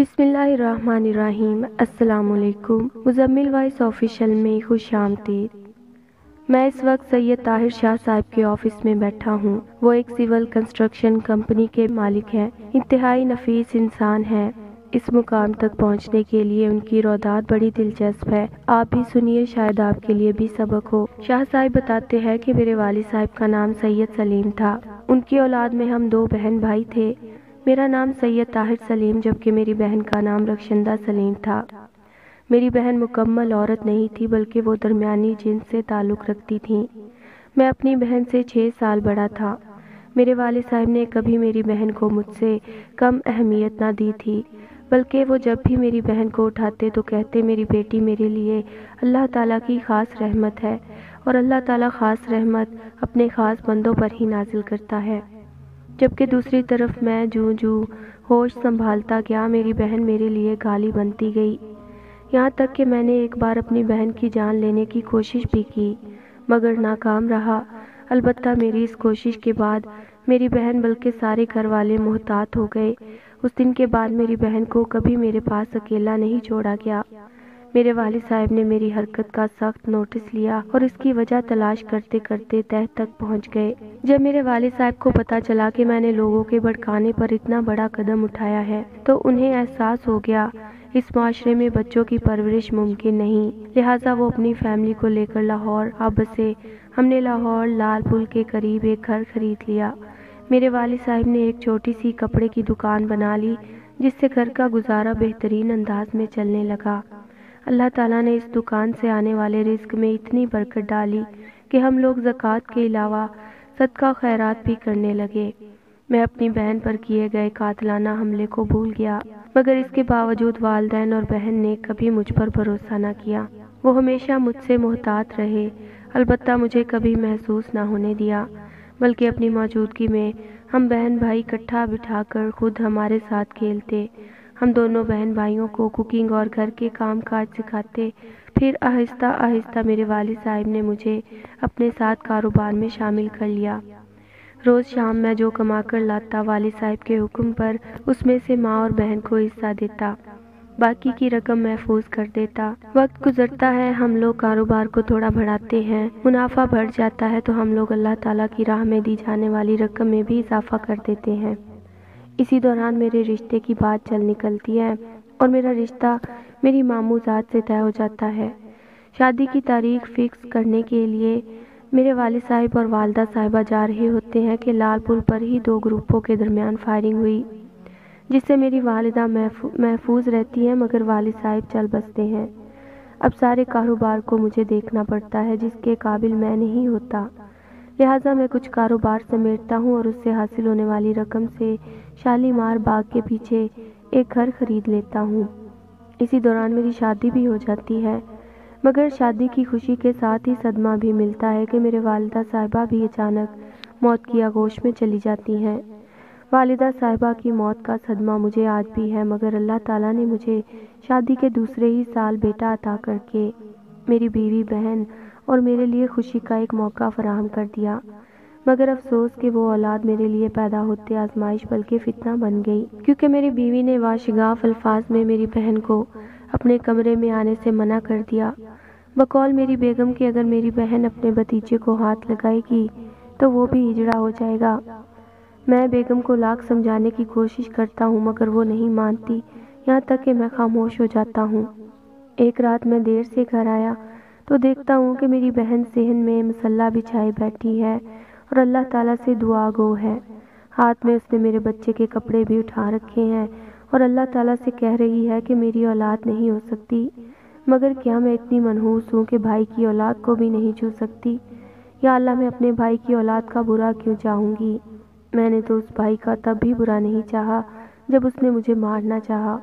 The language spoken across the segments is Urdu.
بسم اللہ الرحمن الرحیم۔ السلام علیکم۔ مزمل وائس آفیشیل میں خوش آمدید۔ میں اس وقت سید طاہر شاہ صاحب کے آفس میں بیٹھا ہوں۔ وہ ایک سول کنسٹرکشن کمپنی کے مالک ہیں، انتہائی نفیس انسان ہیں۔ اس مقام تک پہنچنے کے لیے ان کی روداد بڑی دلچسپ ہے۔ آپ بھی سنیے، شاید آپ کے لیے بھی سبق ہو۔ شاہ صاحب بتاتے ہیں کہ میرے والد صاحب کا نام سید سلیم تھا۔ ان کی اولاد میں ہم 2 بہن بھائی تھے۔ میرا نام سید طاہر سلیم جبکہ میری بہن کا نام رخشندہ سلیم تھا۔ میری بہن مکمل عورت نہیں تھی بلکہ وہ درمیانی جنس سے تعلق رکھتی تھیں۔ میں اپنی بہن سے 6 سال بڑا تھا۔ میرے والد صاحب نے کبھی میری بہن کو مجھ سے کم اہمیت نہ دی تھی، بلکہ وہ جب بھی میری بہن کو اٹھاتے تو کہتے میری بیٹی میرے لیے اللہ تعالیٰ کی خاص رحمت ہے اور اللہ تعالیٰ خاص رحمت اپنے خاص بندوں پر ہی نازل کرتا ہے۔ جبکہ دوسری طرف میں جوں ہوش سنبھالتا گیا میری بہن میرے لیے گالی بنتی گئی، یہاں تک کہ میں نے ایک بار اپنی بہن کی جان لینے کی کوشش بھی کی مگر ناکام رہا۔ البتہ میری اس کوشش کے بعد میری بہن بلکہ سارے گھر والے محتاط ہو گئے۔ اس دن کے بعد میری بہن کو کبھی میرے پاس اکیلا نہیں چھوڑا گیا۔ میرے والد صاحب نے میری حرکت کا سخت نوٹس لیا اور اس کی وجہ تلاش کرتے کرتے تہہ تک پہنچ گئے۔ جب میرے والد صاحب کو پتہ چلا کہ میں نے لوگوں کے بھڑکانے پر اتنا بڑا قدم اٹھایا ہے تو انہیں احساس ہو گیا اس معاشرے میں بچوں کی پرورش ممکن نہیں، لہٰذا وہ اپنی فیملی کو لے کر لاہور آ بسے۔ ہم نے لاہور لال پل کے قریب ایک گھر خرید لیا۔ میرے والد صاحب نے ایک چھوٹی سی کپڑے کی دکان بنا لی جس سے گھر کا گزارا بہترین انداز میں چلنے لگا۔ اللہ تعالیٰ نے اس دکان سے آنے والے رزق میں اتنی برکت ڈالی کہ ہم لوگ زکوٰۃ کے علاوہ صدقہ خیرات بھی کرنے لگے۔ میں اپنی بہن پر کیے گئے قاتلانہ حملے کو بھول گیا مگر اس کے باوجود والدین اور بہن نے کبھی مجھ پر بھروسہ نہ کیا۔ وہ ہمیشہ مجھ سے محتاط رہے، البتہ مجھے کبھی محسوس نہ ہونے دیا، بلکہ اپنی موجودگی میں ہم بہن بھائی اکٹھا بٹھا کر خود ہمارے ساتھ کھیلتے۔ ہم دونوں بہن بھائیوں کو کوکنگ اور گھر کے کام کاج سکھاتے۔ پھر آہستہ آہستہ میرے والد صاحب نے مجھے اپنے ساتھ کاروبار میں شامل کر لیا۔ روز شام میں جو کما کر لاتا والد صاحب کے حکم پر اس میں سے ماں اور بہن کو حصہ دیتا، باقی کی رقم محفوظ کر دیتا۔ وقت گزرتا ہے، ہم لوگ کاروبار کو تھوڑا بڑھاتے ہیں، منافع بڑھ جاتا ہے تو ہم لوگ اللہ تعالیٰ کی راہ میں دی جانے والی رقم میں بھی اضافہ کر دیتے ہیں۔ اسی دوران میرے رشتے کی بات چل نکلتی ہے اور میرا رشتہ میری ماموں ذات سے طے ہو جاتا ہے۔ شادی کی تاریخ فکس کرنے کے لیے میرے والد صاحب اور والدہ صاحبہ جا رہے ہوتے ہیں کہ لال پل پر ہی 2 گروپوں کے درمیان فائرنگ ہوئی جس سے میری والدہ محفوظ رہتی ہیں مگر والد صاحب چل بستے ہیں۔ اب سارے کاروبار کو مجھے دیکھنا پڑتا ہے جس کے قابل میں نہیں ہوتا، لہٰذا میں کچھ کاروبار سمیٹتا ہوں اور اس سے حاصل ہونے والی رقم سے شالیمار باغ کے پیچھے ایک گھر خرید لیتا ہوں۔ اسی دوران میری شادی بھی ہو جاتی ہے مگر شادی کی خوشی کے ساتھ ہی صدمہ بھی ملتا ہے کہ میرے والدہ صاحبہ بھی اچانک موت کی آغوش میں چلی جاتی ہیں۔ والدہ صاحبہ کی موت کا صدمہ مجھے آج بھی ہے مگر اللہ تعالیٰ نے مجھے شادی کے دوسرے ہی سال بیٹا عطا کر کے میری بیوی بہن اور میرے لیے خوشی کا ایک موقع فراہم کر دیا، مگر افسوس کہ وہ اولاد میرے لیے پیدا ہوتے آزمائش بلکہ فتنہ بن گئی، کیونکہ میری بیوی نے واشگاف الفاظ میں میری بہن کو اپنے کمرے میں آنے سے منع کر دیا، بقول میری بیگم کہ اگر میری بہن اپنے بھتیجے کو ہاتھ لگائے گی تو وہ بھی ہجڑا ہو جائے گا۔ میں بیگم کو لاکھ سمجھانے کی کوشش کرتا ہوں مگر وہ نہیں مانتی، یہاں تک کہ میں خاموش ہو جاتا ہوں۔ ایک رات میں دیر سے گھر آیا تو دیکھتا ہوں کہ میری بہن صحن میں مصلی بچھائے بیٹھی ہے اور اللہ تعالیٰ سے دعا گو ہے۔ ہاتھ میں اس نے میرے بچے کے کپڑے بھی اٹھا رکھے ہیں اور اللہ تعالیٰ سے کہہ رہی ہے کہ میری اولاد نہیں ہو سکتی، مگر کیا میں اتنی منحوس ہوں کہ بھائی کی اولاد کو بھی نہیں چھو سکتی؟ یا اللہ، میں اپنے بھائی کی اولاد کا برا کیوں چاہوں گی؟ میں نے تو اس بھائی کا تب بھی برا نہیں چاہا جب اس نے مجھے مارنا چاہا۔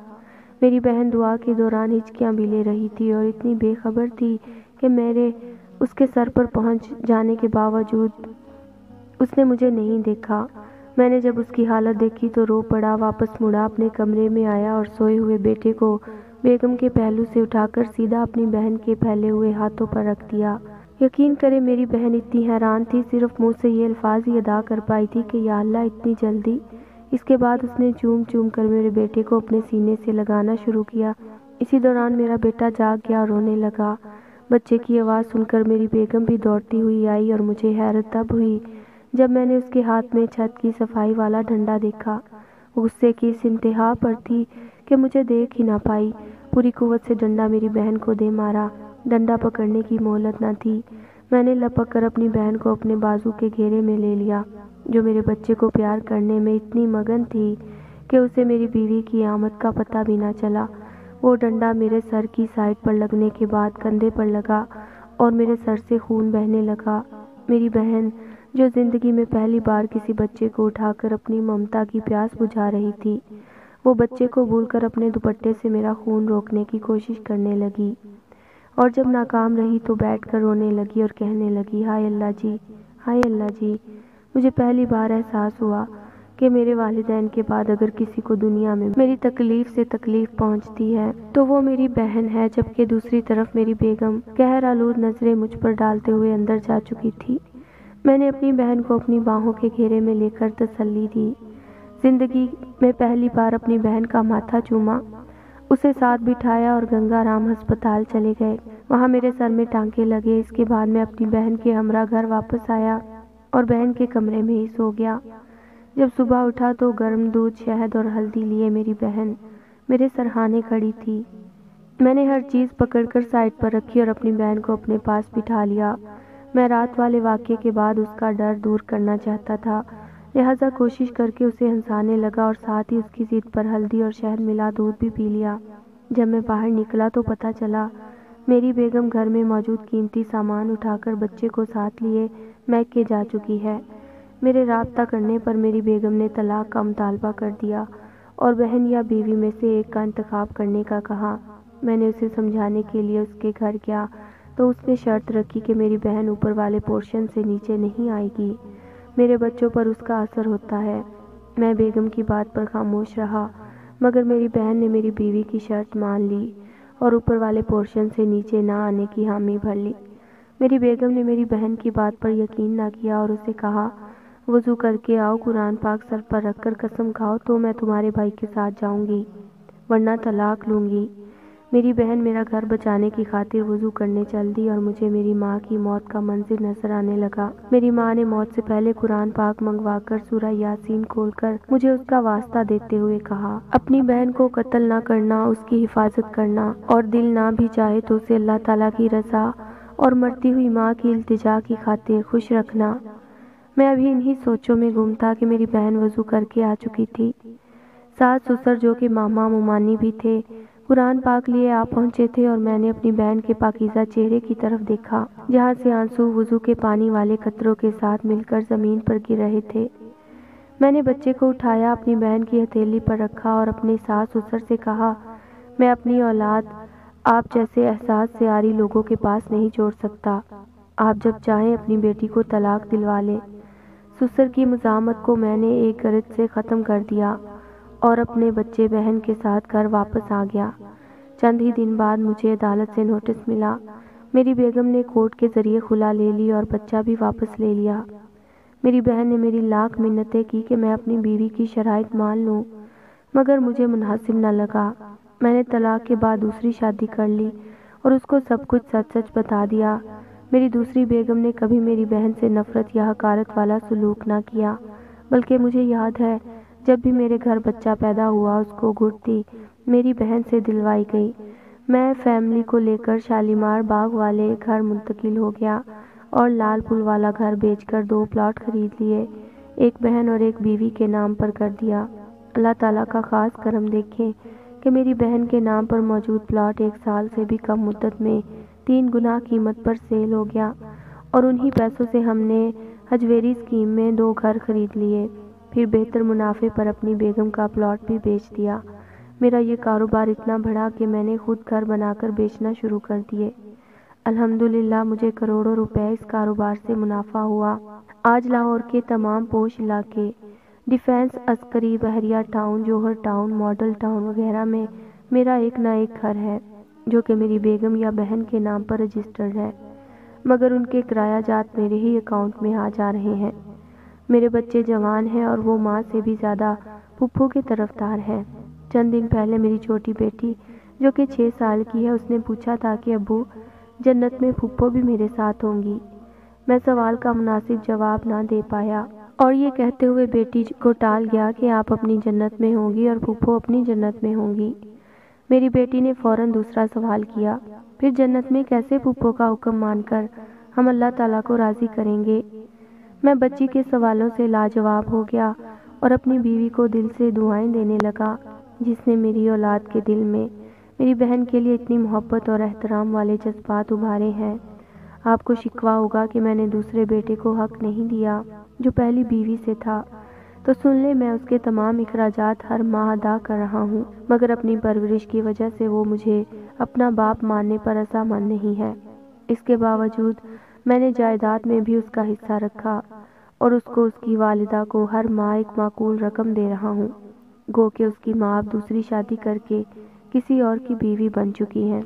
میری بہن دعا کے دوران ہچکیاں بھی لے رہی تھی اور اتنی بے خبر تھی کہ میرے اس کے سر پر پہنچ جانے کے باوجود اس نے مجھے نہیں دیکھا۔ میں نے جب اس کی حالت دیکھی تو رو پڑا، واپس مڑا، اپنے کمرے میں آیا اور سوئے ہوئے بیٹے کو بیگم کے پہلو سے اٹھا کر سیدھا اپنی بہن کے پھیلے ہوئے ہاتھوں پر رکھ دیا۔ یقین کرے میری بہن اتنی حیران تھی، صرف منہ سے یہ الفاظ ہی ادا کر پائی تھی کہ یا اللہ اتنی جلدی، اس کے بعد اس نے چوم چوم کر میرے بیٹے کو اپنے سینے سے لگانا شروع کیا۔ اسی دوران میرا بیٹا جاگ گیا اور رونے لگا۔ بچے کی آواز سن کر میری بیگم بھی دوڑتی ہوئی آئی اور مجھے حیرت تب ہوئی جب میں نے اس کے ہاتھ میں چھت کی صفائی والا ڈنڈا دیکھا۔ غصے کی اس انتہا پر تھی کہ مجھے دیکھ ہی نہ پائی، پوری قوت سے ڈنڈا میری بہن کو دے مارا۔ ڈنڈا پکڑنے کی مہلت نہ تھی، میں نے لپک کر اپنی بہن کو اپنے بازو کے گھیرے میں لے لیا، جو میرے بچے کو پیار کرنے میں اتنی مگن تھی کہ اسے میری بیوی کی آمد کا پتہ بھی نہ چلا۔ وہ ڈنڈا میرے سر کی سائڈ پر لگنے کے بعد کندھے پر لگا اور میرے سر سے خون بہنے لگا۔ میری بہن، جو زندگی میں پہلی بار کسی بچے کو اٹھا کر اپنی ممتا کی پیاس بجھا رہی تھی، وہ بچے کو بھول کر اپنے دوپٹے سے میرا خون روکنے کی کوشش کرنے لگی، اور جب ناکام رہی تو بیٹھ کر رونے لگی اور کہنے لگی، ہائے اللہ جی، ہائے اللہ جی، مجھے پہلی بار احساس ہوا کہ میرے والدین کے بعد اگر کسی کو دنیا میں میری تکلیف سے تکلیف پہنچتی ہے تو وہ میری بہن ہے، جبکہ دوسری طرف میری بیگم قہر آلود نظریں مجھ پر ڈالتے ہوئے اندر جا چکی تھی۔ میں نے اپنی بہن کو اپنی باہوں کے گھیرے میں لے کر تسلی دی، زندگی میں پہلی بار اپنی بہن کا ماتھا چوما، اسے ساتھ بٹھایا اور گنگا رام ہسپتال چلے گئے۔ وہاں میرے سر میں ٹانکے لگے۔ اس کے بعد میں اپنی بہن کے ہمراہ گھر واپس آیا اور بہن کے کمرے میں ہی سو گیا۔ جب صبح اٹھا تو گرم دودھ، شہد اور ہلدی لیے میری بہن میرے سرہانے کھڑی تھی۔ میں نے ہر چیز پکڑ کر سائڈ پر رکھی اور اپنی بہن کو اپنے پاس بٹھا لیا۔ میں رات والے واقعے کے بعد اس کا ڈر دور کرنا چاہتا تھا، لہٰذا کوشش کر کے اسے ہنسانے لگا اور ساتھ ہی اس کی ضد پر ہلدی اور شہد ملا دودھ بھی پی لیا۔ جب میں باہر نکلا تو پتہ چلا میری بیگم گھر میں موجود قیمتی سامان اٹھا کر بچے کو ساتھ لیے میکے جا چکی ہے۔ میرے رابطہ کرنے پر میری بیگم نے طلاق کا مطالبہ کر دیا اور بہن یا بیوی میں سے ایک کا انتخاب کرنے کا کہا۔ میں نے اسے سمجھانے کے لیے اس کے گھر گیا تو اس نے شرط رکھی کہ میری بہن اوپر والے پورشن سے نیچے نہیں آئے گی، میرے بچوں پر اس کا اثر ہوتا ہے۔ میں بیگم کی بات پر خاموش رہا، مگر میری بہن نے میری بیوی کی شرط مان لی اور اوپر والے پورشن سے نیچے نہ آنے کی حامی بھر لی۔ میری بیگم نے میری بہن کی بات پر یقین نہ کیا اور اسے کہا، وضو کر کے آؤ، قرآن پاک سر پر رکھ کر قسم کھاؤ تو میں تمہارے بھائی کے ساتھ جاؤں گی، ورنہ طلاق لوں گی۔ میری بہن میرا گھر بچانے کی خاطر وضو کرنے چل دی اور مجھے میری ماں کی موت کا منظر نظر آنے لگا۔ میری ماں نے موت سے پہلے قرآن پاک منگوا کر سورہ یاسین کھول کر مجھے اس کا واسطہ دیتے ہوئے کہا، اپنی بہن کو قتل نہ کرنا، اس کی حفاظت کرنا، اور دل نہ بھی چاہے تو اسے اللہ تعالیٰ کی رضا اور مرتی ہوئی ماں کی التجا کی خاطر خوش رکھنا۔ میں ابھی انہی سوچوں میں گم تھا کہ میری بہن وضو کر کے آ چکی تھی۔ ساس سسر، جو کہ ماما ممانی بھی تھے، قرآن پاک لیے آ پہنچے تھے اور میں نے اپنی بہن کے پاکیزہ چہرے کی طرف دیکھا جہاں سے آنسو وضو کے پانی والے قطروں کے ساتھ مل کر زمین پر گر رہے تھے۔ میں نے بچے کو اٹھایا، اپنی بہن کی ہتھیلی پر رکھا اور اپنے ساس سسر سے کہا، میں اپنی اولاد آپ جیسے احساس سے عاری لوگوں کے پاس نہیں چھوڑ سکتا، آپ جب چاہیں اپنی بیٹی کو طلاق دلوا لیں۔ سسر کی مزاحمت کو میں نے ایک گرج سے ختم کر دیا اور اپنے بچے بہن کے ساتھ گھر واپس آ گیا۔ چند ہی دن بعد مجھے عدالت سے نوٹس ملا۔ میری بیگم نے کورٹ کے ذریعے خلا لے لی اور بچہ بھی واپس لے لیا۔ میری بہن نے میری لاکھ منتیں کی کہ میں اپنی بیوی کی شرائط مان لوں، مگر مجھے مناسب نہ لگا۔ میں نے طلاق کے بعد دوسری شادی کر لی اور اس کو سب کچھ سچ سچ بتا دیا۔ میری دوسری بیگم نے کبھی میری بہن سے نفرت یا حقارت والا سلوک نہ کیا، بلکہ مجھے یاد ہے جب بھی میرے گھر بچہ پیدا ہوا اس کو گھٹتی میری بہن سے دلوائی گئی۔ میں فیملی کو لے کر شالیمار باغ والے گھر منتقل ہو گیا اور لال پل والا گھر بیچ کر 2 پلاٹ خرید لیے، ایک بہن اور ایک بیوی کے نام پر کر دیا۔ اللہ تعالیٰ کا خاص کرم دیکھیں کہ میری بہن کے نام پر موجود پلاٹ 1 سال سے بھی کم مدت میں 3 گنا قیمت پر سیل ہو گیا اور انہی پیسوں سے ہم نے حجویری اسکیم میں 2 گھر خرید لیے، پھر بہتر منافع پر اپنی بیگم کا پلاٹ بھی بیچ دیا۔ میرا یہ کاروبار اتنا بڑھا کہ میں نے خود گھر بنا کر بیچنا شروع کر دیے۔ الحمدللہ مجھے کروڑوں روپے اس کاروبار سے منافع ہوا۔ آج لاہور کے تمام پوش علاقے، ڈیفنس، عسکری، بحریہ ٹاؤن، جوہر ٹاؤن، ماڈل ٹاؤن وغیرہ میں میرا ایک نہ ایک گھر ہے جو کہ میری بیگم یا بہن کے نام پر رجسٹرڈ ہے، مگر ان کے کرایہ جات میرے ہی اکاؤنٹ میں آ جا رہے ہیں۔ میرے بچے جوان ہیں اور وہ ماں سے بھی زیادہ پھپھو کے طرفدار ہیں۔ چند دن پہلے میری چھوٹی بیٹی جو کہ 6 سال کی ہے، اس نے پوچھا تھا کہ ابو جنت میں پھپھو بھی میرے ساتھ ہوں گی؟ میں سوال کا مناسب جواب نہ دے پایا اور یہ کہتے ہوئے بیٹی کو ٹال گیا کہ آپ اپنی جنت میں ہوں گی اور پھپھو اپنی جنت میں ہوں گی۔ میری بیٹی نے فوراً دوسرا سوال کیا، پھر جنت میں کیسے پھپھو کا حکم مان کر ہم اللہ تعالیٰ کو راضی کریں گے؟ میں بچی کے سوالوں سے لاجواب ہو گیا اور اپنی بیوی کو دل سے دعائیں دینے لگا، جس نے میری اولاد کے دل میں میری بہن کے لیے اتنی محبت اور احترام والے جذبات ابھارے ہیں۔ آپ کو شکوہ ہوگا کہ میں نے دوسرے بیٹے کو حق نہیں دیا جو پہلی بیوی سے تھا، تو سن لے میں اس کے تمام اخراجات ہر ماہ ادا کر رہا ہوں، مگر اپنی پرورش کی وجہ سے وہ مجھے اپنا باپ ماننے پر رضامند نہیں ہے۔ اس کے باوجود میں نے جائیداد میں بھی اس کا حصہ رکھا اور اس کو اس کی والدہ کو ہر ماہ ایک معقول رقم دے رہا ہوں، گو کہ اس کی ماں اب دوسری شادی کر کے کسی اور کی بیوی بن چکی ہیں۔